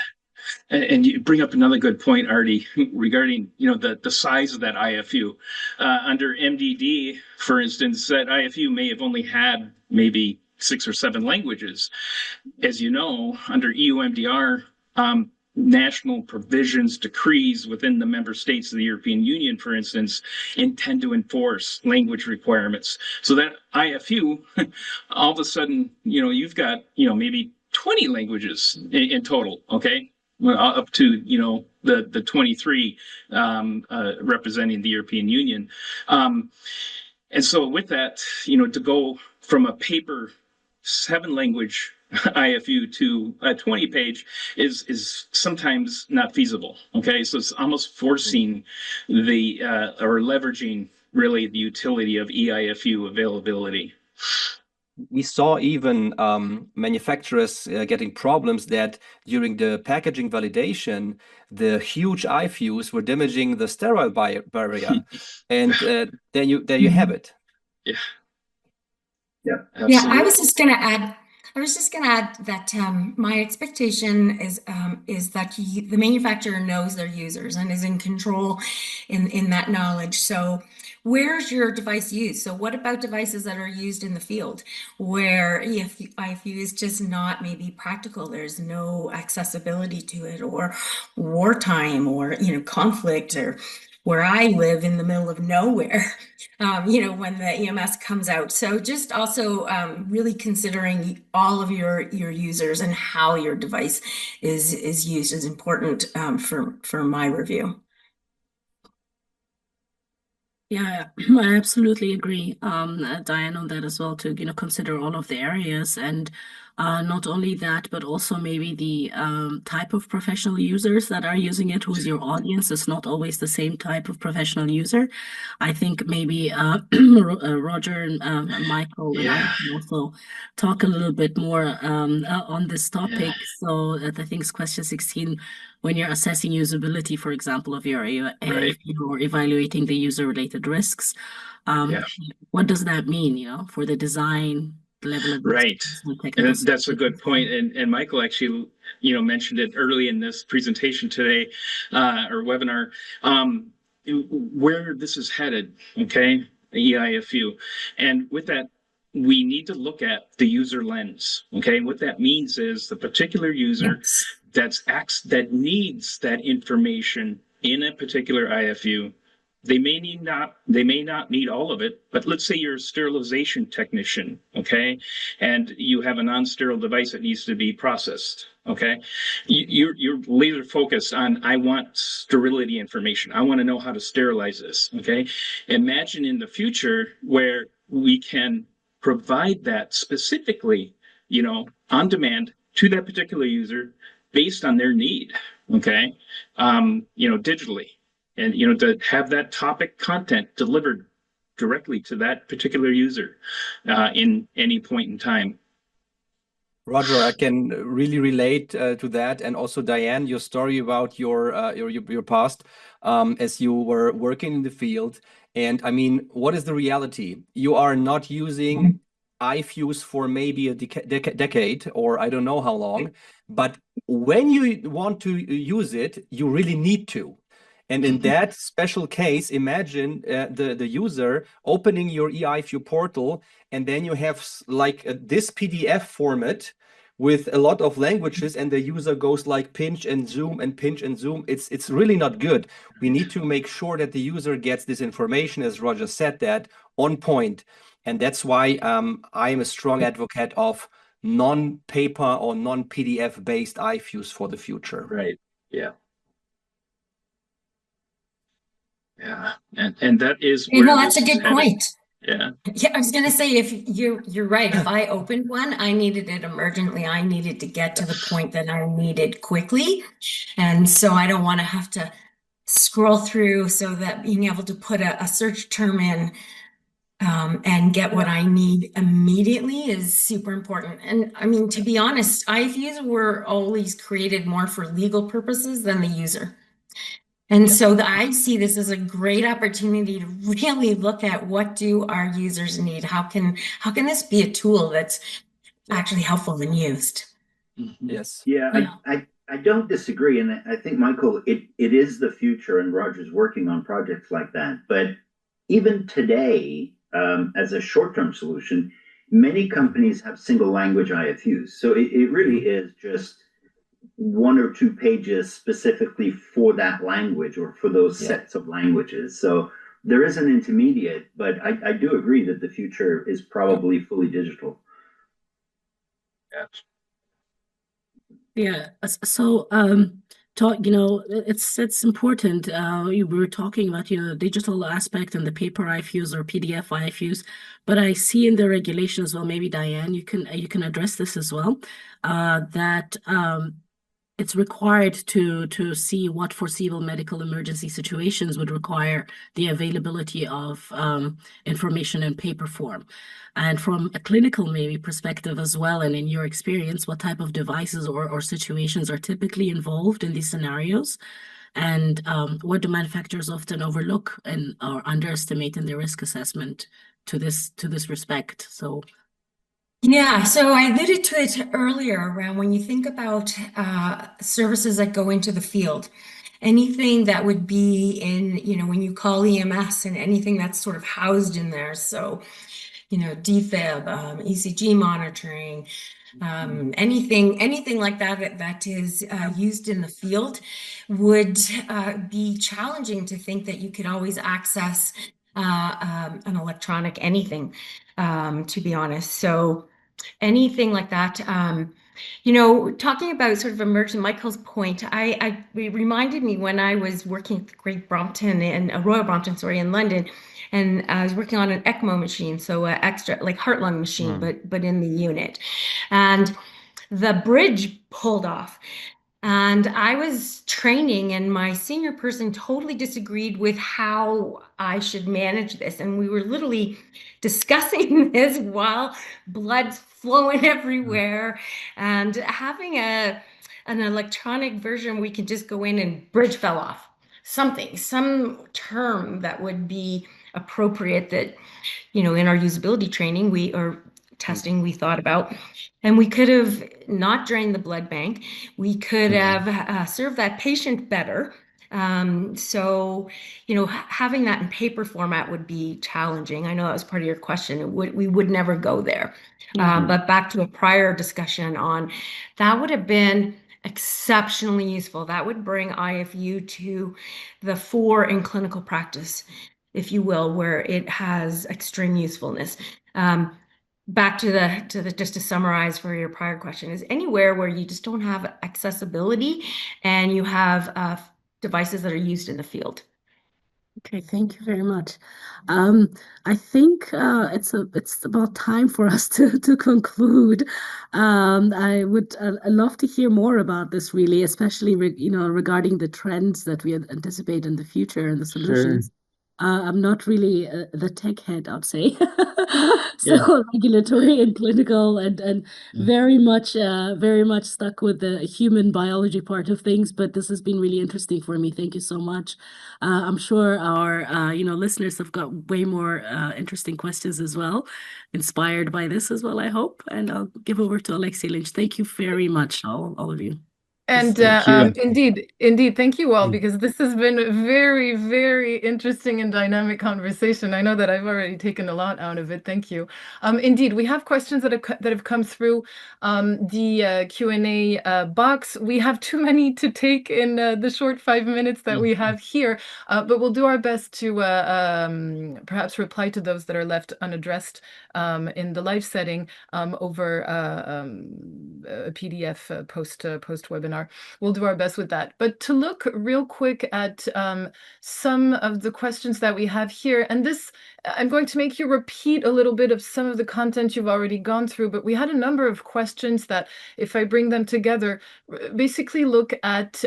And you bring up another good point, Artie, regarding the size of that IFU. Under MDD, for instance, that IFU may have only had maybe 6 or 7 languages. As you know, under EU MDR, national provisions, decrees within the member states of the European Union, for instance, intend to enforce language requirements. So that IFU, all of a sudden, you've got, maybe 20 languages in total, okay? Well, up to, the 23 representing the European Union. And so with that, to go from a paper 7-language IFU to a 20-page is sometimes not feasible. Okay, so it's almost forcing the or leveraging really the utility of eIFU availability. We saw even manufacturers getting problems that during the packaging validation, the huge IFUs were damaging the sterile barrier, and there you have it. Yeah. Yeah. Absolutely. Yeah, I was just going to add that my expectation is that the manufacturer knows their users and is in control in that knowledge. So where's your device used? So what about devices that are used in the field where eIFU is just not maybe practical? There's no accessibility to it, or wartime, or conflict, or where I live in the middle of nowhere, when the EMS comes out. So just also really considering all of your users and how your device is used is important for my review. Yeah, I absolutely agree, Diane, on that as well, to consider all of the areas, and not only that, but also maybe the type of professional users that are using it. Who's your audience? It's not always the same type of professional user. I think maybe Roger and Michael and I can also talk a little bit more on this topic. So I think it's question 16. When you're assessing usability, for example, of your AIFU or evaluating the user-related risks, what does that mean, for the design, the level of technical And that's a good point. And Michael actually, mentioned it early in this presentation today, or webinar, where this is headed, okay, eIFU. And with that, we need to look at the user lens, okay? And what that means is the particular user that needs that information in a particular IFU. They may not need all of it, but let's say you're a sterilization technician, okay, and you have a non-sterile device that needs to be processed, okay. You're laser focused on, I want sterility information. I want to know how to sterilize this, okay. Imagine in the future where we can provide that specifically, on demand to that particular user based on their need, okay, digitally. And, to have that topic content delivered directly to that particular user in any point in time. Roger, I can really relate to that, and also Diane, your story about your past as you were working in the field. And I mean, what is the reality? You are not using eIFUs for maybe a decade, or I don't know how long, but when you want to use it, you really need to. And in that special case, imagine the user opening your eIFU portal, and then you have like this PDF format with a lot of languages, and the user goes like pinch and zoom and pinch and zoom. It's really not good. We need to make sure that the user gets this information, as Roger said, that on point. And that's why I am a strong advocate of non-paper or non-PDF based eIFUs for the future. Right. Yeah. Yeah, and that is where that's a good point. Yeah. Yeah, I was gonna say, if you're right. If I opened one, I needed it emergently. I needed to get to the point that I needed quickly, and so I don't want to have to scroll through. So that being able to put a search term in and get what I need immediately is super important. And I mean, to be honest, eIFUs were always created more for legal purposes than the user. And so I see this as a great opportunity to really look at, what do our users need? How can this be a tool that's actually helpful and used? Yes. Yeah, I don't disagree. And I think, Michael, it is the future, and Roger's working on projects like that. But even today, as a short-term solution, many companies have single language IFUs. So it really is just 1 or 2 pages specifically for that language or for those sets of languages. So there is an intermediate, but I do agree that the future is probably fully digital. Yeah. So, it's important. We were talking about, the digital aspect and the paper IFUs or PDF IFUs, but I see in the regulation as well, maybe Diane, you can address this as well, that it's required to see what foreseeable medical emergency situations would require the availability of information in paper form. And from a clinical maybe perspective as well, and in your experience, what type of devices or situations are typically involved in these scenarios? And what do manufacturers often overlook or underestimate in their risk assessment to this respect? So yeah, so I alluded to it earlier around when you think about services that go into the field, anything that would be in, when you call EMS, and anything that's sort of housed in there. So, DFib, ECG monitoring, anything like that is used in the field would be challenging to think that you could always access an electronic anything, to be honest. So anything like that. Talking about sort of emerging, Michael's point, it reminded me when I was working at Great Brompton and Royal Brompton, sorry, in London, and I was working on an ECMO machine, so extra like heart-lung machine, but in the unit, and the bridge pulled off. And I was training, and my senior person totally disagreed with how I should manage this. And we were literally discussing this while blood's flowing everywhere, and having an electronic version we could just go in and bridge fell off. Some term that would be appropriate that, in our usability training, testing we thought about, and we could have not drained the blood bank. We could have served that patient better. So, having that in paper format would be challenging. I know that was part of your question. We would never go there. But back to a prior discussion on that would have been exceptionally useful. That would bring eIFU to the fore in clinical practice, if you will, where it has extreme usefulness. Back to the just to summarize for your prior question, is anywhere where you just don't have accessibility and you have devices that are used in the field. Okay, thank you very much. I think it's about time for us to conclude. I would love to hear more about this, really, especially regarding the trends that we anticipate in the future and the solutions. I'm not really the tech head, I'd say. So regulatory and clinical and very much stuck with the human biology part of things. But this has been really interesting for me. Thank you so much. I'm sure our listeners have got way more interesting questions as well, inspired by this as well, I hope. And I'll give over to Alexia Lynch. Thank you very much, all of you. And indeed, thank you all, because this has been a very, very interesting and dynamic conversation. I know that I've already taken a lot out of it. Thank you. Indeed, we have questions that have come through the Q&A box. We have too many to take in the short 5 minutes that we have here, but we'll do our best to perhaps reply to those that are left unaddressed in the live setting over a PDF post webinar. We'll do our best with that. But to look real quick at some of the questions that we have here, and this, I'm going to make you repeat a little bit of some of the content you've already gone through, but we had a number of questions that, if I bring them together, basically look at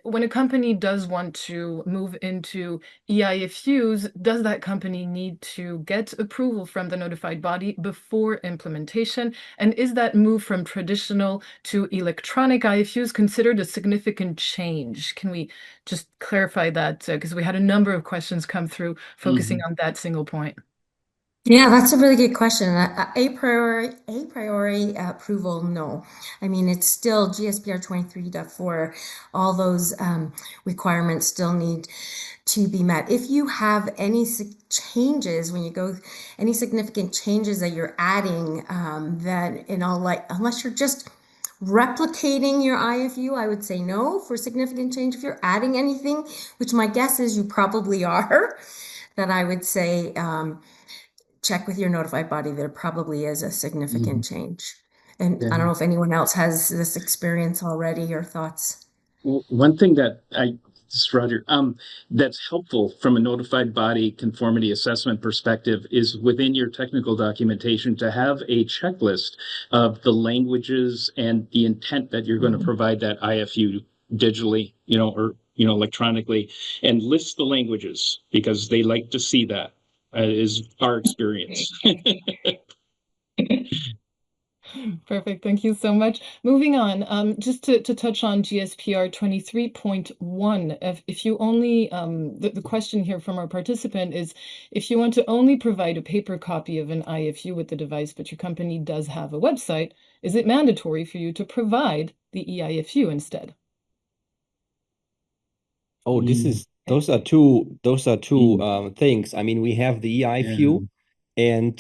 when a company does want to move into eIFUs, does that company need to get approval from the notified body before implementation? And is that move from traditional to electronic eIFUs considered a significant change? Can we just clarify that? Because we had a number of questions come through focusing on that single point. Yeah, that's a really good question. A priori approval, no. I mean, it's still GSPR 23.4. All those requirements still need to be met. If you have any changes when you go, any significant changes that you're adding, then unless you're just replicating your eIFU, I would say no for significant change. If you're adding anything, which my guess is you probably are, then I would say check with your notified body. There probably is a significant change. And I don't know if anyone else has this experience already or thoughts. Well, one thing that this is Roger, that's helpful from a notified body conformity assessment perspective is within your technical documentation to have a checklist of the languages and the intent that you're going to provide that IFU digitally, or electronically, and list the languages, because they like to see that. Is our experience. Perfect. Thank you so much. Moving on, just to touch on GSPR 23.1, if you only, the question here from our participant is, if you want to only provide a paper copy of an IFU with the device, but your company does have a website, is it mandatory for you to provide the eIFU instead? Oh, those are two things. I mean, we have the eIFU, And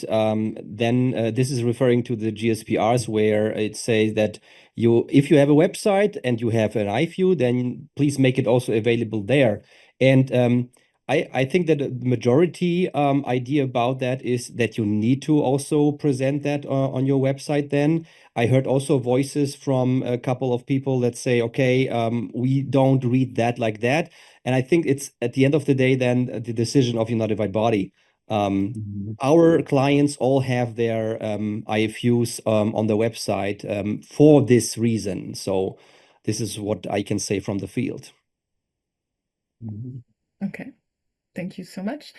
then this is referring to the GSPRs, where it says that if you have a website and you have an eIFU, then please make it also available there. And I think that the majority idea about that is that you need to also present that on your website then. I heard also voices from a couple of people that say, okay, we don't read that like that. And I think it's at the end of the day then the decision of your notified body. Our clients all have their eIFUs on the website for this reason. So this is what I can say from the field. Okay, thank you so much.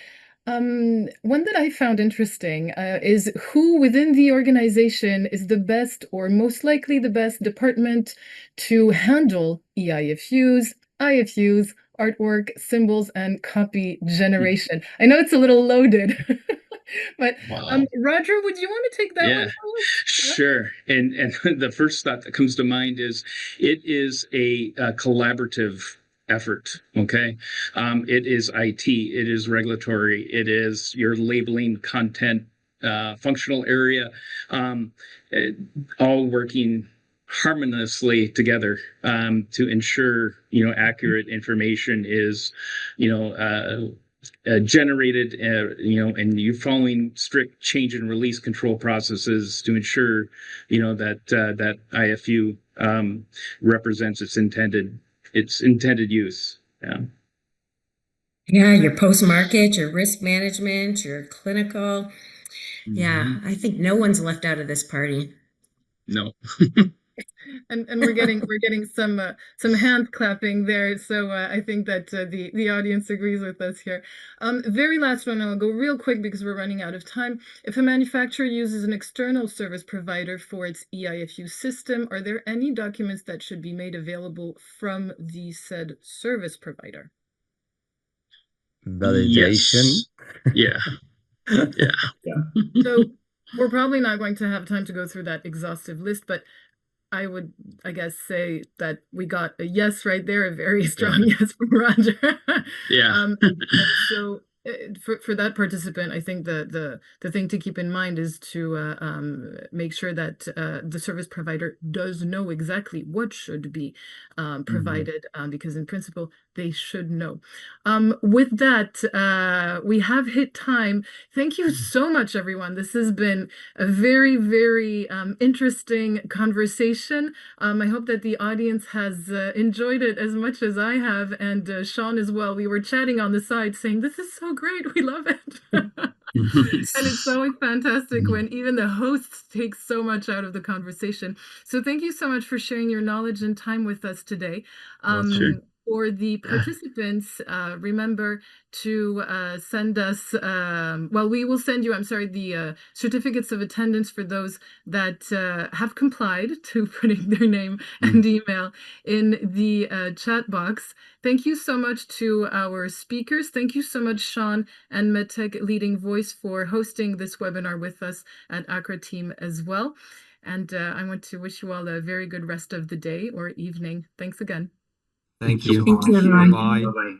One that I found interesting is who within the organization is the best or most likely the best department to handle eIFUs, IFUs, artwork, symbols, and copy generation. I know it's a little loaded, but Wow. Roger, would you want to take that one? Sure. And the first thought that comes to mind is it is a collaborative effort. Okay. It is IT, it is regulatory, it is your labeling, content, functional area, all working harmoniously together to ensure accurate information is generated, and you're following strict change and release control processes to ensure that eIFU represents its intended use. Yeah, your post-market, your risk management, your clinical. Yeah, I think no one's left out of this party. No. And we're getting some hand clapping there, so I think that the audience agrees with us here. Very last one, I'll go real quick because we're running out of time. If a manufacturer uses an external service provider for its eIFU system, are there any documents that should be made available from the said service provider? Validation. Yes. Yeah. So we're probably not going to have time to go through that exhaustive list, but I would, I guess, say that we got a yes right there, a very strong yes from Roger. Yeah. So for that participant, I think the thing to keep in mind is to make sure that the service provider does know exactly what should be provided, because in principle, they should know. With that, we have hit time. Thank you so much, everyone. This has been a very, very interesting conversation. I hope that the audience has enjoyed it as much as I have, and Sean as well. We were chatting on the side saying, this is so great, we love it. And it's always fantastic when even the hosts take so much out of the conversation. So thank you so much for sharing your knowledge and time with us today. Sure. For the participants, remember to send us, well, we will send you, the certificates of attendance for those that have complied to putting their name and email in the chat box. Thank you so much to our speakers. Thank you so much, Sean and MedTech Leading Voice, for hosting this webinar with us at AKRA Team as well. And I want to wish you all a very good rest of the day or evening. Thanks again. Thank you. Thank you, everyone. Bye-bye. Bye-bye.